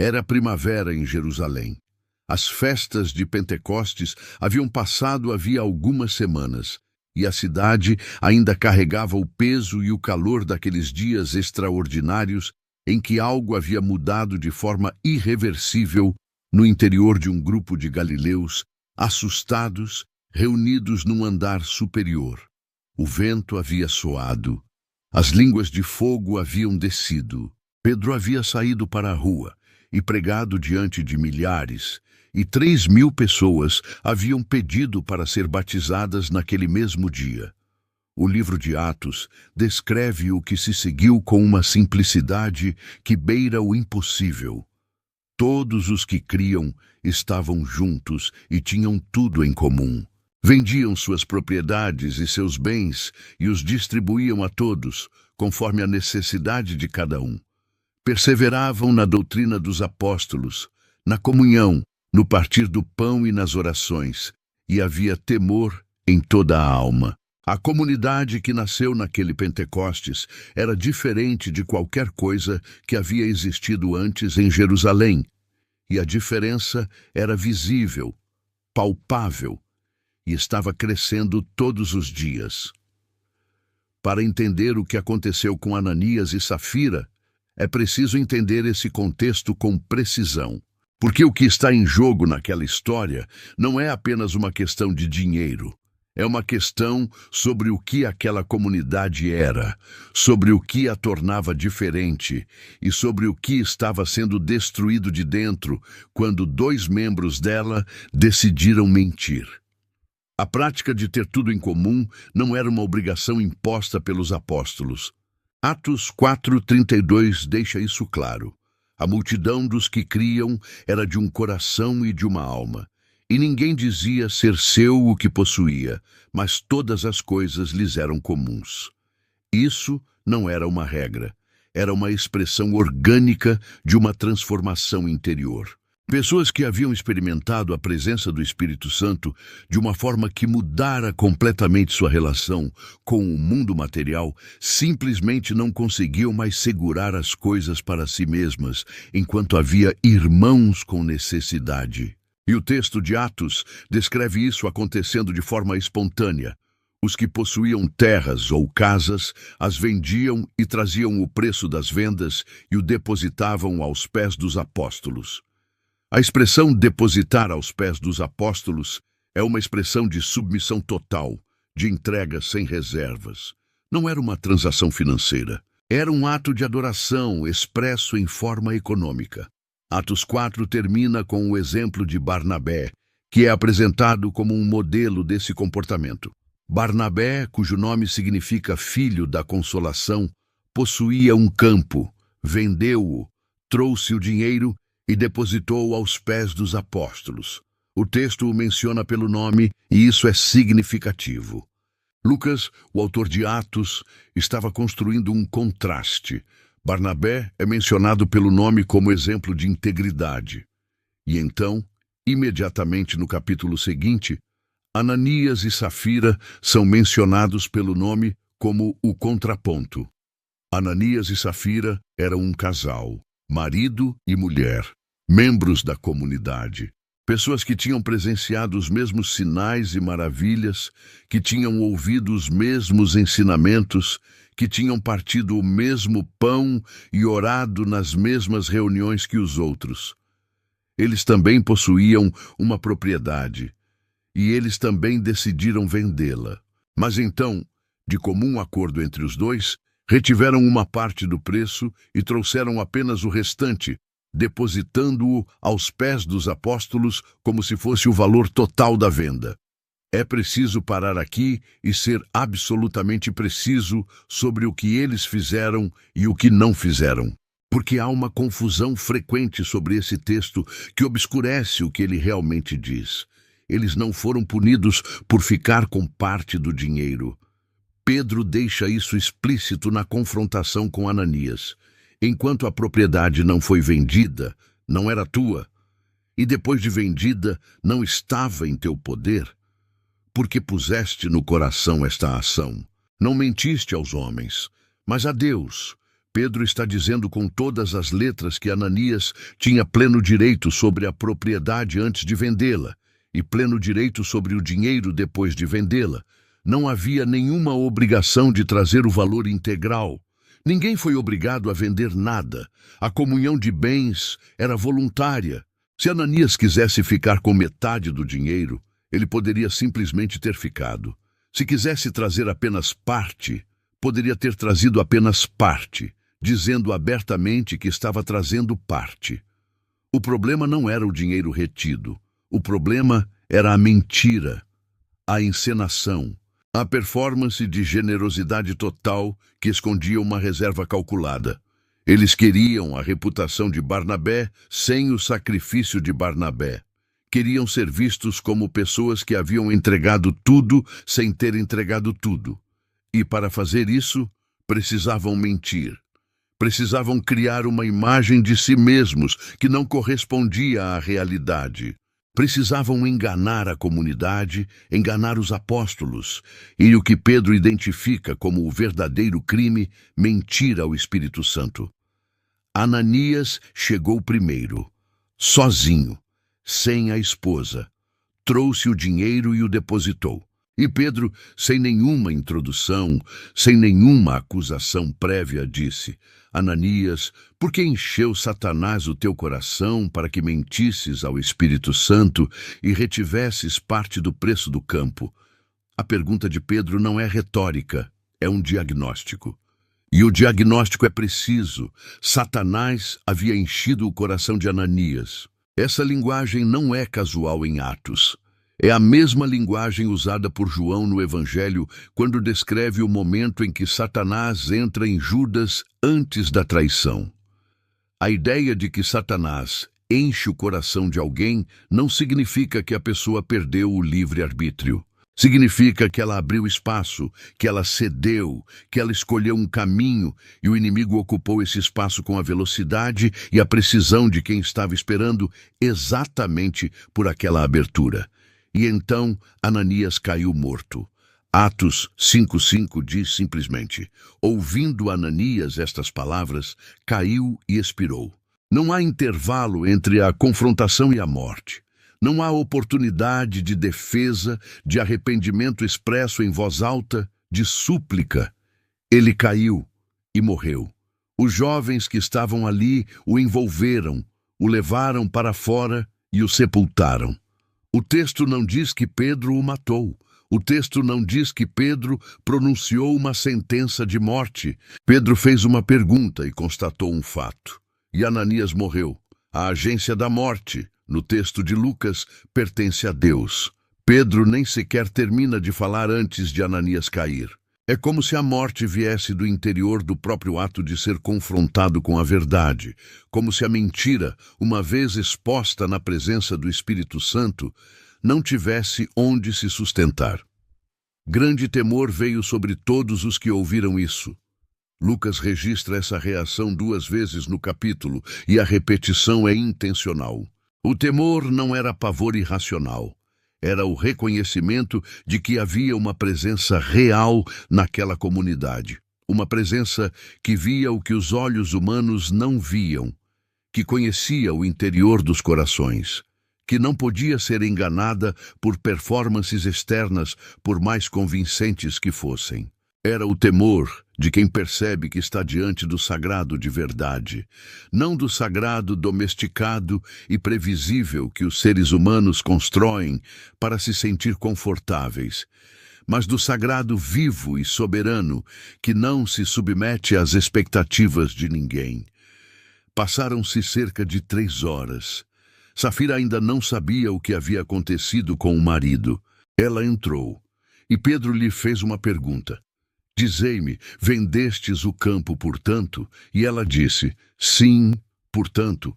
Era primavera em Jerusalém. As festas de Pentecostes haviam passado havia algumas semanas, e a cidade ainda carregava o peso e o calor daqueles dias extraordinários em que algo havia mudado de forma irreversível no interior de um grupo de galileus, assustados, reunidos num andar superior. O vento havia soado. As línguas de fogo haviam descido. Pedro havia saído para a rua e pregado diante de milhares, e 3.000 pessoas haviam pedido para ser batizadas naquele mesmo dia. O livro de Atos descreve o que se seguiu com uma simplicidade que beira o impossível. Todos os que criam estavam juntos e tinham tudo em comum. Vendiam suas propriedades e seus bens e os distribuíam a todos, conforme a necessidade de cada um. Perseveravam na doutrina dos apóstolos, na comunhão, no partir do pão e nas orações, e havia temor em toda a alma. A comunidade que nasceu naquele Pentecostes era diferente de qualquer coisa que havia existido antes em Jerusalém, e a diferença era visível, palpável, e estava crescendo todos os dias. Para entender o que aconteceu com Ananias e Safira, é preciso entender esse contexto com precisão. Porque o que está em jogo naquela história não é apenas uma questão de dinheiro. É uma questão sobre o que aquela comunidade era, sobre o que a tornava diferente e sobre o que estava sendo destruído de dentro quando 2 membros dela decidiram mentir. A prática de ter tudo em comum não era uma obrigação imposta pelos apóstolos. Atos 4:32 deixa isso claro. A multidão dos que criam era de um coração e de uma alma, e ninguém dizia ser seu o que possuía, mas todas as coisas lhes eram comuns. Isso não era uma regra, era uma expressão orgânica de uma transformação interior. Pessoas que haviam experimentado a presença do Espírito Santo de uma forma que mudara completamente sua relação com o mundo material, simplesmente não conseguiam mais segurar as coisas para si mesmas, enquanto havia irmãos com necessidade. E o texto de Atos descreve isso acontecendo de forma espontânea. Os que possuíam terras ou casas as vendiam e traziam o preço das vendas e o depositavam aos pés dos apóstolos. A expressão depositar aos pés dos apóstolos é uma expressão de submissão total, de entrega sem reservas. Não era uma transação financeira, era um ato de adoração expresso em forma econômica. Atos 4 termina com o exemplo de Barnabé, que é apresentado como um modelo desse comportamento. Barnabé, cujo nome significa filho da consolação, possuía um campo, vendeu-o, trouxe o dinheiro e depositou aos pés dos apóstolos. O texto o menciona pelo nome e isso é significativo. Lucas, o autor de Atos, estava construindo um contraste. Barnabé é mencionado pelo nome como exemplo de integridade. E então, imediatamente no capítulo seguinte, Ananias e Safira são mencionados pelo nome como o contraponto. Ananias e Safira eram um casal, marido e mulher, membros da comunidade, pessoas que tinham presenciado os mesmos sinais e maravilhas, que tinham ouvido os mesmos ensinamentos, que tinham partido o mesmo pão e orado nas mesmas reuniões que os outros. Eles também possuíam uma propriedade, e eles também decidiram vendê-la. Mas então, de comum acordo entre os dois, retiveram uma parte do preço e trouxeram apenas o restante, depositando-o aos pés dos apóstolos como se fosse o valor total da venda. É preciso parar aqui e ser absolutamente preciso sobre o que eles fizeram e o que não fizeram, porque há uma confusão frequente sobre esse texto que obscurece o que ele realmente diz. Eles não foram punidos por ficar com parte do dinheiro. Pedro deixa isso explícito na confrontação com Ananias. Enquanto a propriedade não foi vendida, não era tua, e depois de vendida, não estava em teu poder, porque puseste no coração esta ação. Não mentiste aos homens, mas a Deus, Pedro está dizendo com todas as letras que Ananias tinha pleno direito sobre a propriedade antes de vendê-la e pleno direito sobre o dinheiro depois de vendê-la. Não havia nenhuma obrigação de trazer o valor integral. Ninguém foi obrigado a vender nada. A comunhão de bens era voluntária. Se Ananias quisesse ficar com metade do dinheiro, ele poderia simplesmente ter ficado. Se quisesse trazer apenas parte, poderia ter trazido apenas parte, dizendo abertamente que estava trazendo parte. O problema não era o dinheiro retido. O problema era a mentira, a encenação, a performance de generosidade total que escondia uma reserva calculada. Eles queriam a reputação de Barnabé sem o sacrifício de Barnabé. Queriam ser vistos como pessoas que haviam entregado tudo sem ter entregado tudo. E para fazer isso, precisavam mentir. Precisavam criar uma imagem de si mesmos que não correspondia à realidade. Precisavam enganar a comunidade, enganar os apóstolos, e o que Pedro identifica como o verdadeiro crime, mentir ao Espírito Santo. Ananias chegou primeiro, sozinho, sem a esposa. Trouxe o dinheiro e o depositou. E Pedro, sem nenhuma introdução, sem nenhuma acusação prévia, disse: Ananias, por que encheu Satanás o teu coração para que mentisses ao Espírito Santo e retivesses parte do preço do campo? A pergunta de Pedro não é retórica, é um diagnóstico. E o diagnóstico é preciso. Satanás havia enchido o coração de Ananias. Essa linguagem não é casual em Atos. É a mesma linguagem usada por João no Evangelho quando descreve o momento em que Satanás entra em Judas antes da traição. A ideia de que Satanás enche o coração de alguém não significa que a pessoa perdeu o livre-arbítrio. Significa que ela abriu espaço, que ela cedeu, que ela escolheu um caminho e o inimigo ocupou esse espaço com a velocidade e a precisão de quem estava esperando exatamente por aquela abertura. E então Ananias caiu morto. Atos 5:5 diz simplesmente: ouvindo Ananias estas palavras, caiu e expirou. Não há intervalo entre a confrontação e a morte. Não há oportunidade de defesa, de arrependimento expresso em voz alta, de súplica. Ele caiu e morreu. Os jovens que estavam ali o envolveram, o levaram para fora e o sepultaram. O texto não diz que Pedro o matou. O texto não diz que Pedro pronunciou uma sentença de morte. Pedro fez uma pergunta e constatou um fato. E Ananias morreu. A agência da morte, no texto de Lucas, pertence a Deus. Pedro nem sequer termina de falar antes de Ananias cair. É como se a morte viesse do interior do próprio ato de ser confrontado com a verdade, como se a mentira, uma vez exposta na presença do Espírito Santo, não tivesse onde se sustentar. Grande temor veio sobre todos os que ouviram isso. Lucas registra essa reação 2 vezes no capítulo, e a repetição é intencional. O temor não era pavor irracional. Era o reconhecimento de que havia uma presença real naquela comunidade. Uma presença que via o que os olhos humanos não viam, que conhecia o interior dos corações, que não podia ser enganada por performances externas, por mais convincentes que fossem. Era o temor de quem percebe que está diante do sagrado de verdade, não do sagrado domesticado e previsível que os seres humanos constroem para se sentir confortáveis, mas do sagrado vivo e soberano que não se submete às expectativas de ninguém. Passaram-se cerca de 3 horas. Safira ainda não sabia o que havia acontecido com o marido. Ela entrou, e Pedro lhe fez uma pergunta. Dizei-me, vendestes o campo, portanto? E ela disse, sim, portanto.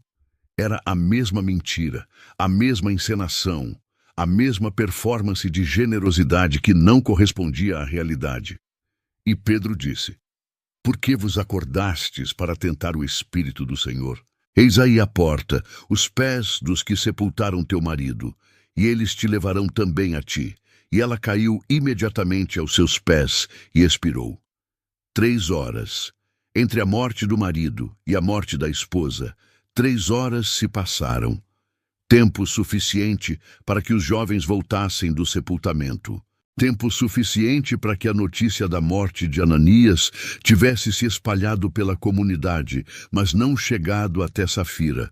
Era a mesma mentira, a mesma encenação, a mesma performance de generosidade que não correspondia à realidade. E Pedro disse, por que vos acordastes para tentar o Espírito do Senhor? Eis aí a porta, os pés dos que sepultaram teu marido, e eles te levarão também a ti. E ela caiu imediatamente aos seus pés e expirou. 3 horas. Entre a morte do marido e a morte da esposa, 3 horas se passaram. Tempo suficiente para que os jovens voltassem do sepultamento. Tempo suficiente para que a notícia da morte de Ananias tivesse se espalhado pela comunidade, mas não chegado até Safira.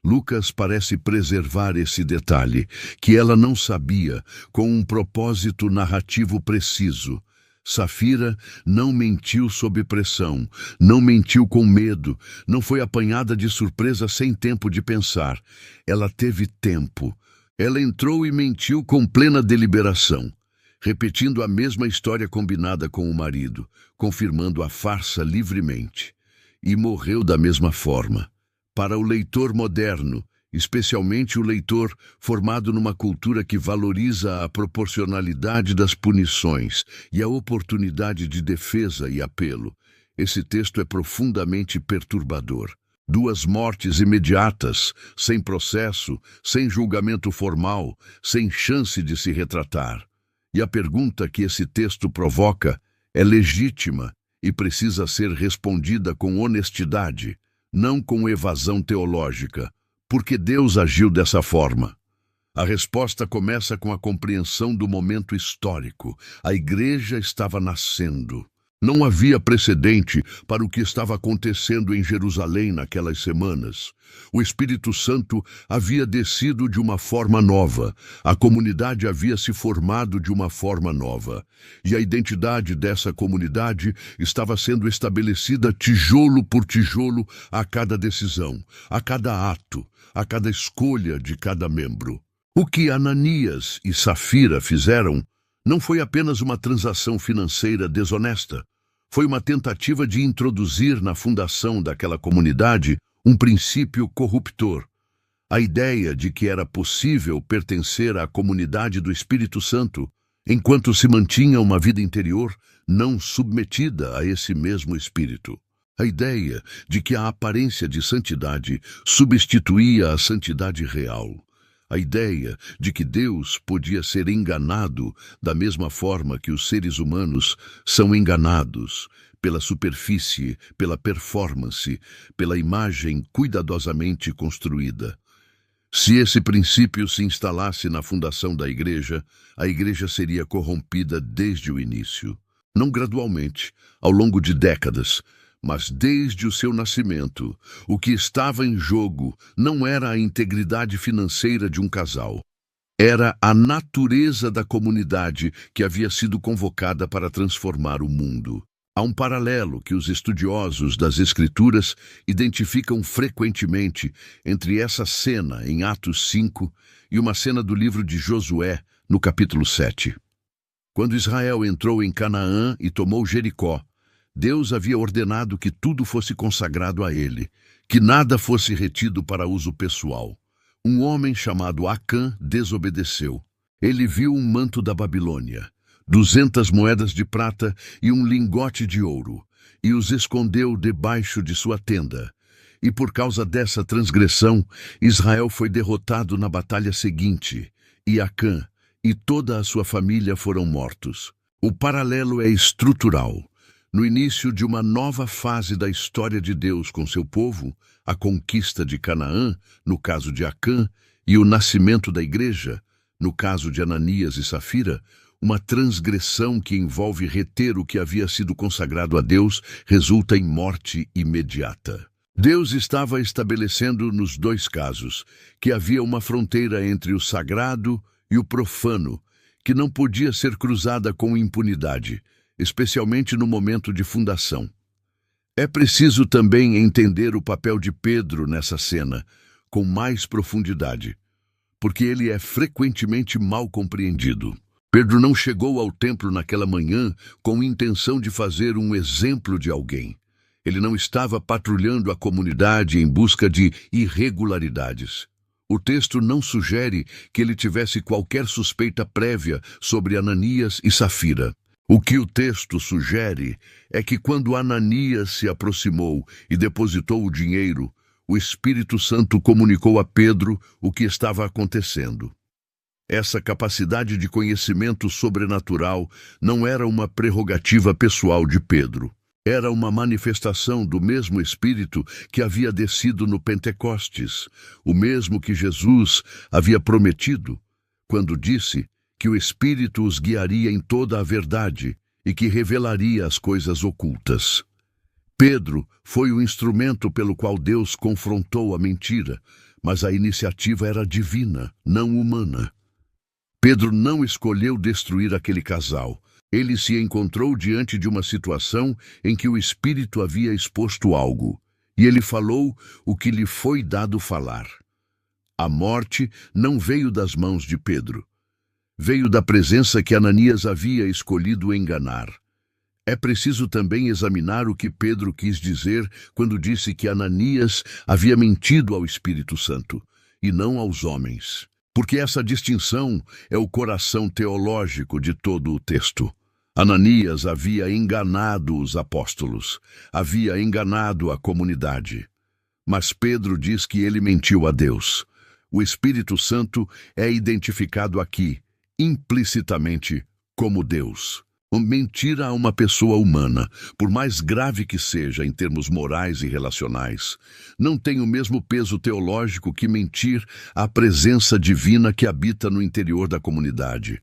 Lucas parece preservar esse detalhe, que ela não sabia, com um propósito narrativo preciso. Safira não mentiu sob pressão, não mentiu com medo, não foi apanhada de surpresa sem tempo de pensar. Ela teve tempo. Ela entrou e mentiu com plena deliberação, repetindo a mesma história combinada com o marido, confirmando a farsa livremente. E morreu da mesma forma. Para o leitor moderno, especialmente o leitor formado numa cultura que valoriza a proporcionalidade das punições e a oportunidade de defesa e apelo, esse texto é profundamente perturbador. 2 mortes imediatas, sem processo, sem julgamento formal, sem chance de se retratar. E a pergunta que esse texto provoca é legítima e precisa ser respondida com honestidade, não com evasão teológica. Por que Deus agiu dessa forma? A resposta começa com a compreensão do momento histórico. A igreja estava nascendo. Não havia precedente para o que estava acontecendo em Jerusalém naquelas semanas. O Espírito Santo havia descido de uma forma nova. A comunidade havia se formado de uma forma nova. E a identidade dessa comunidade estava sendo estabelecida tijolo por tijolo a cada decisão, a cada ato, a cada escolha de cada membro. O que Ananias e Safira fizeram não foi apenas uma transação financeira desonesta. Foi uma tentativa de introduzir na fundação daquela comunidade um princípio corruptor. A ideia de que era possível pertencer à comunidade do Espírito Santo, enquanto se mantinha uma vida interior não submetida a esse mesmo Espírito. A ideia de que a aparência de santidade substituía a santidade real. A ideia de que Deus podia ser enganado da mesma forma que os seres humanos são enganados pela superfície, pela performance, pela imagem cuidadosamente construída. Se esse princípio se instalasse na fundação da igreja, a igreja seria corrompida desde o início. Não gradualmente, ao longo de décadas, mas desde o seu nascimento. O que estava em jogo não era a integridade financeira de um casal. Era a natureza da comunidade que havia sido convocada para transformar o mundo. Há um paralelo que os estudiosos das Escrituras identificam frequentemente entre essa cena em Atos 5 e uma cena do livro de Josué, no capítulo 7. Quando Israel entrou em Canaã e tomou Jericó, Deus havia ordenado que tudo fosse consagrado a ele, que nada fosse retido para uso pessoal. Um homem chamado Acã desobedeceu. Ele viu um manto da Babilônia, 200 moedas de prata e um lingote de ouro, e os escondeu debaixo de sua tenda. E por causa dessa transgressão, Israel foi derrotado na batalha seguinte, e Acã e toda a sua família foram mortos. O paralelo é estrutural. No início de uma nova fase da história de Deus com seu povo, a conquista de Canaã, no caso de Acã, e o nascimento da igreja, no caso de Ananias e Safira, uma transgressão que envolve reter o que havia sido consagrado a Deus resulta em morte imediata. Deus estava estabelecendo nos 2 casos que havia uma fronteira entre o sagrado e o profano, que não podia ser cruzada com impunidade, especialmente no momento de fundação. É preciso também entender o papel de Pedro nessa cena, com mais profundidade, porque ele é frequentemente mal compreendido. Pedro não chegou ao templo naquela manhã com intenção de fazer um exemplo de alguém. Ele não estava patrulhando a comunidade em busca de irregularidades. O texto não sugere que ele tivesse qualquer suspeita prévia sobre Ananias e Safira. O que o texto sugere é que quando Ananias se aproximou e depositou o dinheiro, o Espírito Santo comunicou a Pedro o que estava acontecendo. Essa capacidade de conhecimento sobrenatural não era uma prerrogativa pessoal de Pedro. Era uma manifestação do mesmo Espírito que havia descido no Pentecostes, o mesmo que Jesus havia prometido, quando disse que o Espírito os guiaria em toda a verdade e que revelaria as coisas ocultas. Pedro foi o instrumento pelo qual Deus confrontou a mentira, mas a iniciativa era divina, não humana. Pedro não escolheu destruir aquele casal. Ele se encontrou diante de uma situação em que o Espírito havia exposto algo, e ele falou o que lhe foi dado falar. A morte não veio das mãos de Pedro. Veio da presença que Ananias havia escolhido enganar. É preciso também examinar o que Pedro quis dizer quando disse que Ananias havia mentido ao Espírito Santo, e não aos homens. Porque essa distinção é o coração teológico de todo o texto. Ananias havia enganado os apóstolos, havia enganado a comunidade. Mas Pedro diz que ele mentiu a Deus. O Espírito Santo é identificado aqui, implicitamente, como Deus. Mentira a uma pessoa humana, por mais grave que seja em termos morais e relacionais, não tem o mesmo peso teológico que mentir à presença divina que habita no interior da comunidade.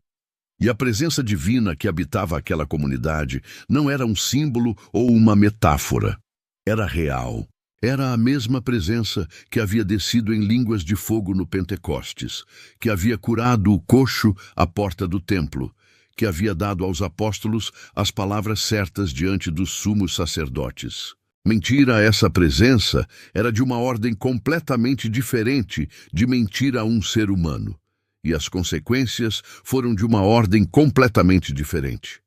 E a presença divina que habitava aquela comunidade não era um símbolo ou uma metáfora. Era real. Era a mesma presença que havia descido em línguas de fogo no Pentecostes, que havia curado o coxo à porta do templo, que havia dado aos apóstolos as palavras certas diante dos sumos sacerdotes. Mentir a essa presença era de uma ordem completamente diferente de mentir a um ser humano. E as consequências foram de uma ordem completamente diferente.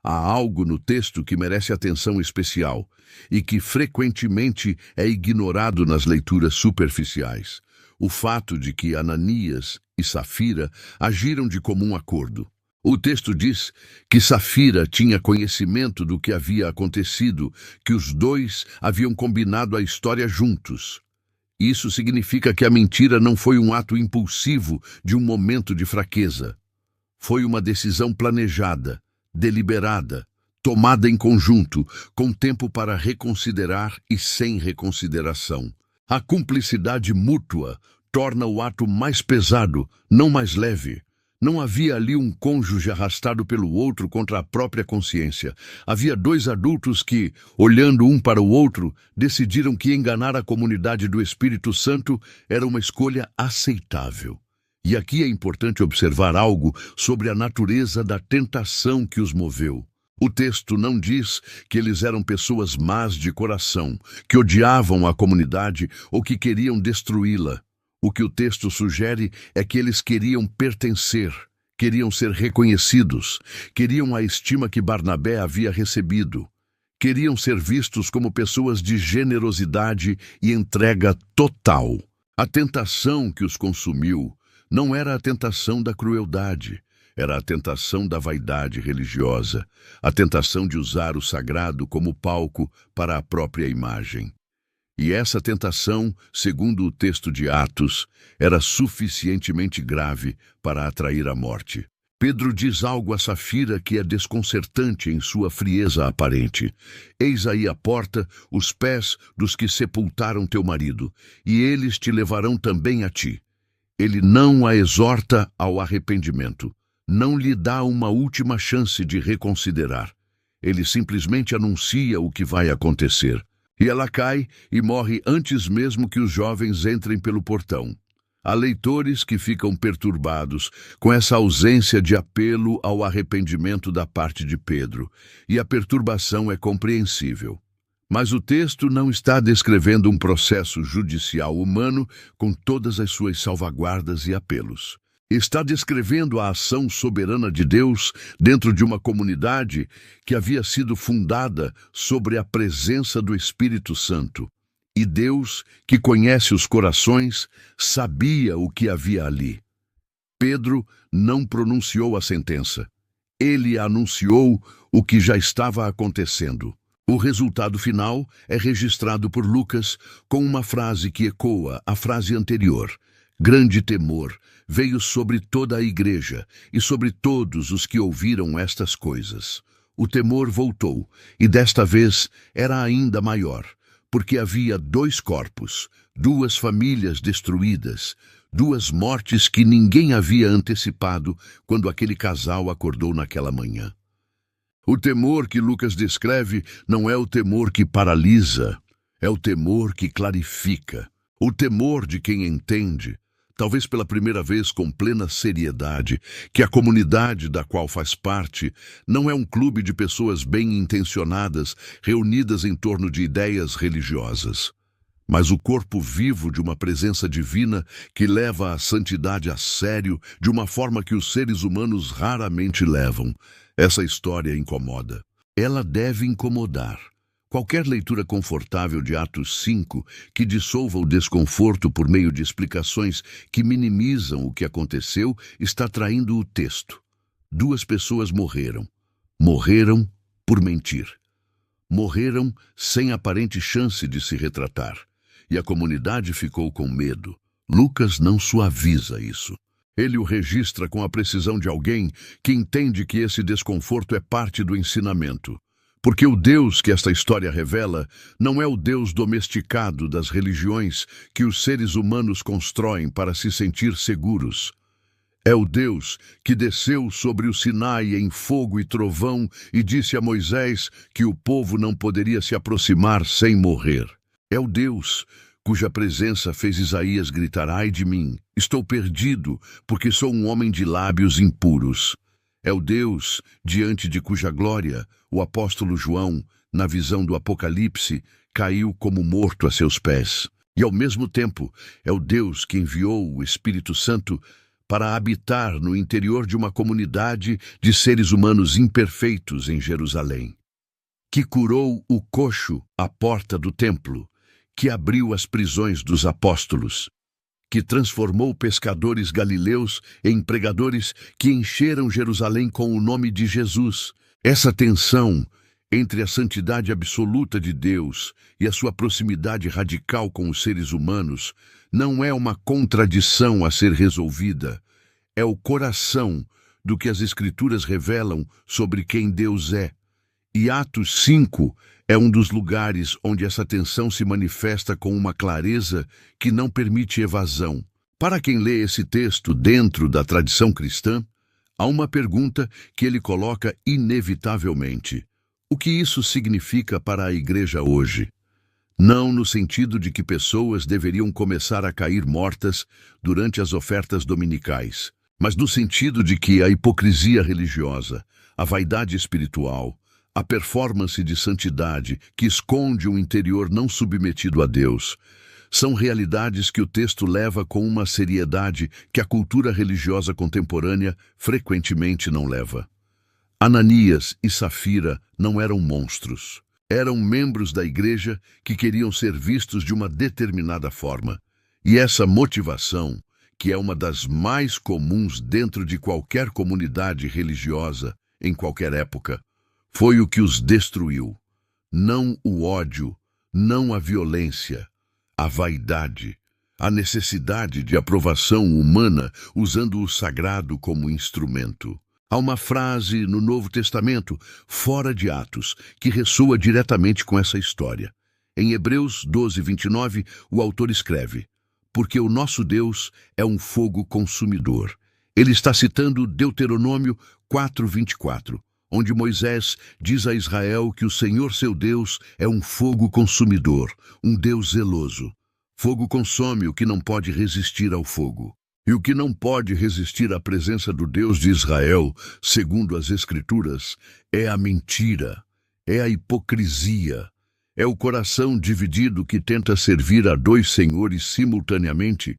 Há algo no texto que merece atenção especial e que frequentemente é ignorado nas leituras superficiais. O fato de que Ananias e Safira agiram de comum acordo. O texto diz que Safira tinha conhecimento do que havia acontecido, que os dois haviam combinado a história juntos. Isso significa que a mentira não foi um ato impulsivo de um momento de fraqueza. Foi uma decisão planejada, deliberada, tomada em conjunto, com tempo para reconsiderar e sem reconsideração. A cumplicidade mútua torna o ato mais pesado, não mais leve. Não havia ali um cônjuge arrastado pelo outro contra a própria consciência. Havia dois adultos que, olhando um para o outro, decidiram que enganar a comunidade do Espírito Santo era uma escolha aceitável. E aqui é importante observar algo sobre a natureza da tentação que os moveu. O texto não diz que eles eram pessoas más de coração, que odiavam a comunidade ou que queriam destruí-la. O que o texto sugere é que eles queriam pertencer, queriam ser reconhecidos, queriam a estima que Barnabé havia recebido, queriam ser vistos como pessoas de generosidade e entrega total. A tentação que os consumiu não era a tentação da crueldade, era a tentação da vaidade religiosa, a tentação de usar o sagrado como palco para a própria imagem. E essa tentação, segundo o texto de Atos, era suficientemente grave para atrair a morte. Pedro diz algo a Safira que é desconcertante em sua frieza aparente. Eis aí a porta, os pés dos que sepultaram teu marido, e eles te levarão também a ti. Ele não a exorta ao arrependimento, não lhe dá uma última chance de reconsiderar. Ele simplesmente anuncia o que vai acontecer. E ela cai e morre antes mesmo que os jovens entrem pelo portão. Há leitores que ficam perturbados com essa ausência de apelo ao arrependimento da parte de Pedro, e a perturbação é compreensível. Mas o texto não está descrevendo um processo judicial humano com todas as suas salvaguardas e apelos. Está descrevendo a ação soberana de Deus dentro de uma comunidade que havia sido fundada sobre a presença do Espírito Santo. E Deus, que conhece os corações, sabia o que havia ali. Pedro não pronunciou a sentença. Ele anunciou o que já estava acontecendo. O resultado final é registrado por Lucas com uma frase que ecoa a frase anterior. Grande temor veio sobre toda a igreja e sobre todos os que ouviram estas coisas. O temor voltou, e desta vez era ainda maior, porque havia 2 corpos, 2 famílias destruídas, 2 mortes que ninguém havia antecipado quando aquele casal acordou naquela manhã. O temor que Lucas descreve não é o temor que paralisa, é o temor que clarifica, o temor de quem entende, talvez pela primeira vez com plena seriedade, que a comunidade da qual faz parte não é um clube de pessoas bem-intencionadas reunidas em torno de ideias religiosas, mas o corpo vivo de uma presença divina que leva a santidade a sério de uma forma que os seres humanos raramente levam. Essa história incomoda. Ela deve incomodar. Qualquer leitura confortável de Atos 5 que dissolva o desconforto por meio de explicações que minimizam o que aconteceu está traindo o texto. 2 pessoas morreram. Morreram por mentir. Morreram sem aparente chance de se retratar. E a comunidade ficou com medo. Lucas não suaviza isso. Ele o registra com a precisão de alguém que entende que esse desconforto é parte do ensinamento. Porque o Deus que esta história revela não é o Deus domesticado das religiões que os seres humanos constroem para se sentir seguros. É o Deus que desceu sobre o Sinai em fogo e trovão e disse a Moisés que o povo não poderia se aproximar sem morrer. É o Deus cuja presença fez Isaías gritar: ai de mim, estou perdido, porque sou um homem de lábios impuros. É o Deus diante de cuja glória o apóstolo João, na visão do Apocalipse, caiu como morto a seus pés. E ao mesmo tempo é o Deus que enviou o Espírito Santo para habitar no interior de uma comunidade de seres humanos imperfeitos em Jerusalém, que curou o coxo à porta do templo, que abriu as prisões dos apóstolos, que transformou pescadores galileus em pregadores que encheram Jerusalém com o nome de Jesus. Essa tensão entre a santidade absoluta de Deus e a sua proximidade radical com os seres humanos não é uma contradição a ser resolvida, é o coração do que as Escrituras revelam sobre quem Deus é. E Atos 5 é um dos lugares onde essa tensão se manifesta com uma clareza que não permite evasão. Para quem lê esse texto dentro da tradição cristã, há uma pergunta que ele coloca inevitavelmente: o que isso significa para a igreja hoje? Não no sentido de que pessoas deveriam começar a cair mortas durante as ofertas dominicais, mas no sentido de que a hipocrisia religiosa, a vaidade espiritual, a performance de santidade que esconde um interior não submetido a Deus, são realidades que o texto leva com uma seriedade que a cultura religiosa contemporânea frequentemente não leva. Ananias e Safira não eram monstros. Eram membros da igreja que queriam ser vistos de uma determinada forma. E essa motivação, que é uma das mais comuns dentro de qualquer comunidade religiosa, em qualquer época, foi o que os destruiu. Não o ódio, não a violência, a vaidade, a necessidade de aprovação humana usando o sagrado como instrumento. Há uma frase no Novo Testamento, fora de Atos, que ressoa diretamente com essa história. Em Hebreus 12:29, o autor escreve: porque o nosso Deus é um fogo consumidor. Ele está citando Deuteronômio 4:24. Onde Moisés diz a Israel que o Senhor seu Deus é um fogo consumidor, um Deus zeloso. Fogo consome o que não pode resistir ao fogo. E o que não pode resistir à presença do Deus de Israel, segundo as Escrituras, é a mentira, é a hipocrisia, é o coração dividido que tenta servir a 2 senhores simultaneamente,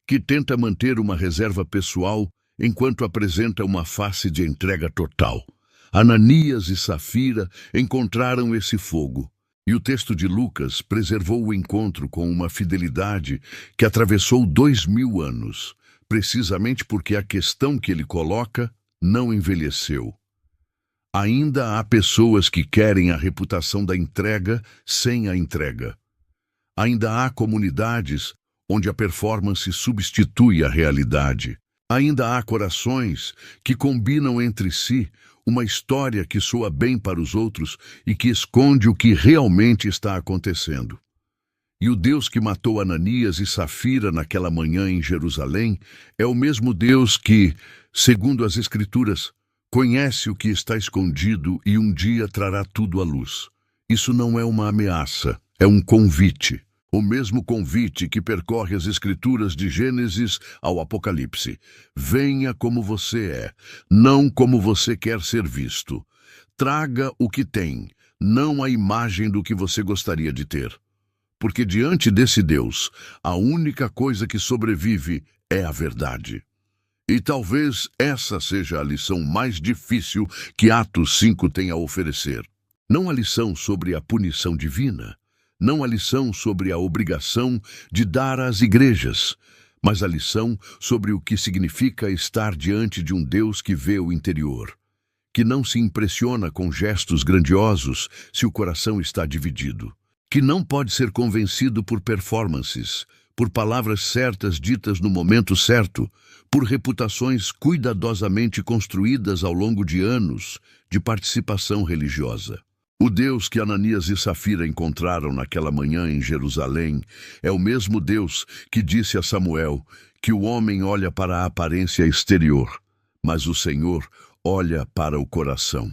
que tenta manter uma reserva pessoal enquanto apresenta uma face de entrega total. Ananias e Safira encontraram esse fogo, e o texto de Lucas preservou o encontro com uma fidelidade que atravessou 2000 anos, precisamente porque a questão que ele coloca não envelheceu. Ainda há pessoas que querem a reputação da entrega sem a entrega. Ainda há comunidades onde a performance substitui a realidade. Ainda há corações que combinam entre si uma história que soa bem para os outros e que esconde o que realmente está acontecendo. E o Deus que matou Ananias e Safira naquela manhã em Jerusalém é o mesmo Deus que, segundo as Escrituras, conhece o que está escondido e um dia trará tudo à luz. Isso não é uma ameaça, é um convite. O mesmo convite que percorre as Escrituras de Gênesis ao Apocalipse. Venha como você é, não como você quer ser visto. Traga o que tem, não a imagem do que você gostaria de ter. Porque diante desse Deus, a única coisa que sobrevive é a verdade. E talvez essa seja a lição mais difícil que Atos 5 tem a oferecer. Não a lição sobre a punição divina, não a lição sobre a obrigação de dar às igrejas, mas a lição sobre o que significa estar diante de um Deus que vê o interior, que não se impressiona com gestos grandiosos se o coração está dividido, que não pode ser convencido por performances, por palavras certas ditas no momento certo, por reputações cuidadosamente construídas ao longo de anos de participação religiosa. O Deus que Ananias e Safira encontraram naquela manhã em Jerusalém é o mesmo Deus que disse a Samuel que o homem olha para a aparência exterior, mas o Senhor olha para o coração.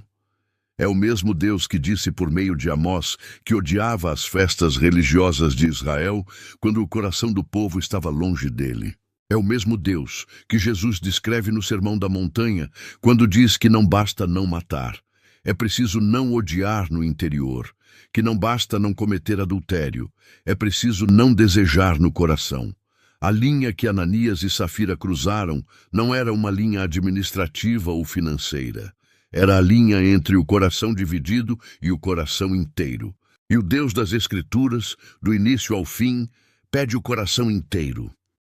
É o mesmo Deus que disse por meio de Amós que odiava as festas religiosas de Israel quando o coração do povo estava longe dele. É o mesmo Deus que Jesus descreve no Sermão da Montanha quando diz que não basta não matar. É preciso não odiar no interior, que não basta não cometer adultério. É preciso não desejar no coração. A linha que Ananias e Safira cruzaram não era uma linha administrativa ou financeira. Era a linha entre o coração dividido e o coração inteiro. E o Deus das Escrituras, do início ao fim, pede o coração inteiro.